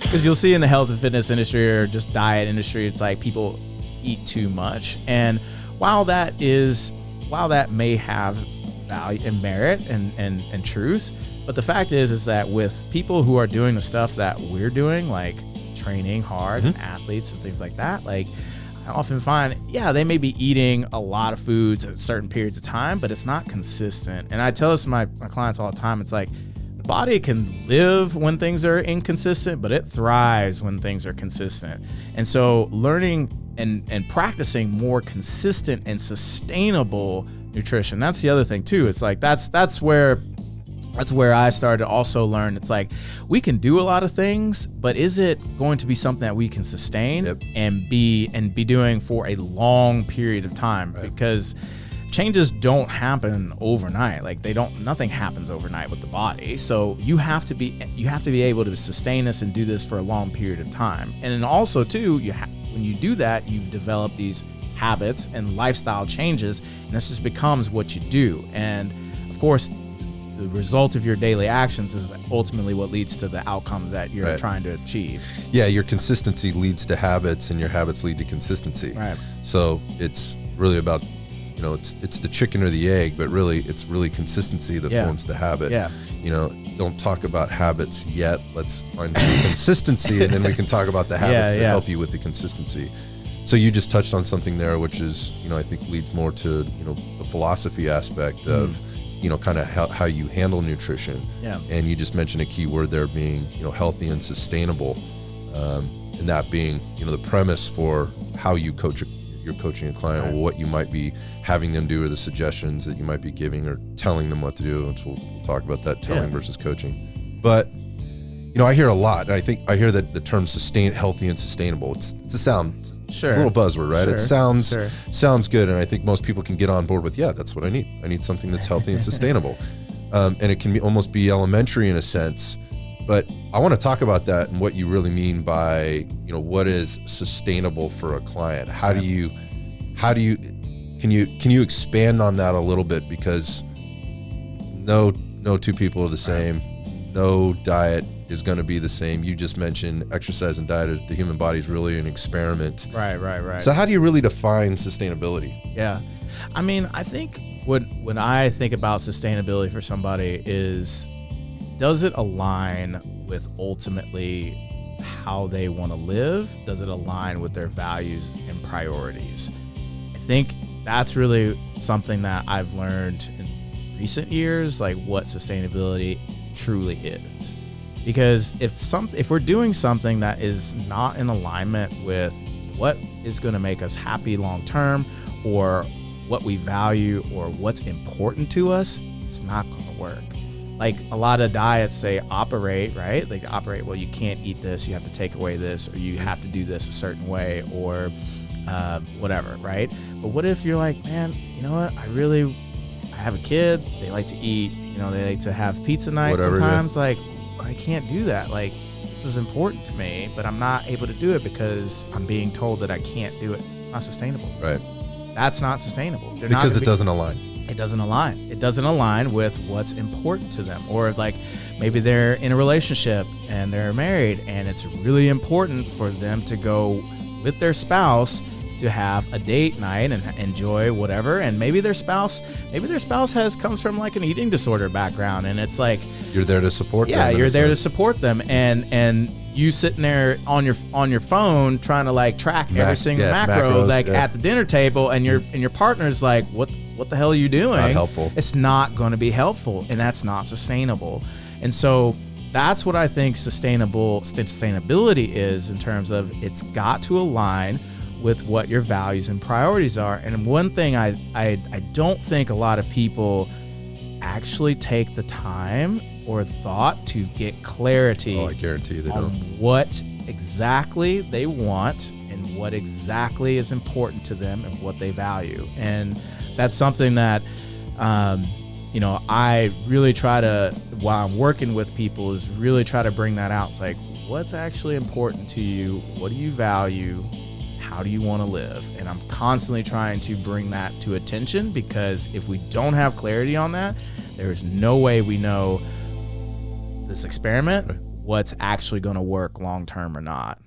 because you'll see in the health and fitness industry or just diet industry, it's like people eat too much. And while that may have value and merit and truth, but the fact is that with people who are doing the stuff that we're doing, like training hard and athletes and things like that, like I often find, they may be eating a lot of foods at certain periods of time, but it's not consistent. And I tell this to my clients all the time. It's like the body can live when things are inconsistent, but it thrives when things are consistent. And so learning and practicing more consistent and sustainable nutrition, that's the other thing too. It's like that's where I started to also learn. It's like we can do a lot of things, but is it going to be something that we can sustain and be doing for a long period of time? Right. Because changes don't happen overnight. Like nothing happens overnight with the body. So you have to be able to sustain this and do this for a long period of time. And then also too, when you do that, you develop these habits and lifestyle changes, and this just becomes what you do. And of course, the result of your daily actions is ultimately what leads to the outcomes that you're trying to achieve. Yeah, your consistency leads to habits, and your habits lead to consistency. Right. So it's really about, it's the chicken or the egg, but really it's really consistency that forms the habit. Yeah. Don't talk about habits yet. Let's find consistency, and then we can talk about the habits that help you with the consistency. So you just touched on something there, which is, I think leads more to, the philosophy aspect of, kind of how you handle nutrition. Yeah. And you just mentioned a key word there being, healthy and sustainable. And that being, the premise for how you're coaching a client, or what you might be having them do, or the suggestions that you might be giving or telling them what to do. Which we'll talk about that, telling versus coaching. But, I hear a lot, and I hear that the term healthy and sustainable. It's a sound, it's a little buzzword, right? Sure. It sounds good, and I think most people can get on board with, that's what I need. I need something that's healthy and sustainable. And it can almost be elementary in a sense, but I want to talk about that and what you really mean by, what is sustainable for a client. Can you expand on that a little bit? Because no two people are the same. No diet is going to be the same. You just mentioned exercise and diet. The human body is really an experiment. Right. So how do you really define sustainability? Yeah. I mean, I think when I think about sustainability for somebody is, does it align with ultimately how they want to live? Does it align with their values and priorities? I think that's really something that I've learned in recent years, like what sustainability truly is. Because if we're doing something that is not in alignment with what is going to make us happy long term, or what we value, or what's important to us, it's not going to work. Like a lot of diets say operate, right? They operate, well, you can't eat this, you have to take away this, or you have to do this a certain way, or whatever, right? But what if you're like, man, you know what? I have a kid, they like to eat, they like to have pizza night sometimes. Like, I can't do that. Like, this is important to me, but I'm not able to do it because I'm being told that I can't do it. It's not sustainable. Right. That's not sustainable. Because it doesn't align. It doesn't align. It doesn't align with what's important to them. Or like maybe they're in a relationship and they're married, and it's really important for them to go with their spouse to have a date night and enjoy whatever. And maybe their spouse comes from like an eating disorder background, and it's like you're there to support them. Yeah, you're there to support them, and you sitting there on your phone trying to like track every single macros at the dinner table, and your partner's like, what the hell are you doing? Not helpful. It's not going to be helpful, and that's not sustainable. And so that's what I think sustainability is, in terms of it's got to align with what your values and priorities are. And one thing I don't think a lot of people actually take the time or thought to get clarity I guarantee they on don't. What exactly they want and what exactly is important to them and what they value. And that's something that I really try to, while I'm working with people, is really try to bring that out. It's like, what's actually important to you? What do you value? How do you want to live? And I'm constantly trying to bring that to attention, because if we don't have clarity on that, there's no way we know this experiment what's actually going to work long term or not.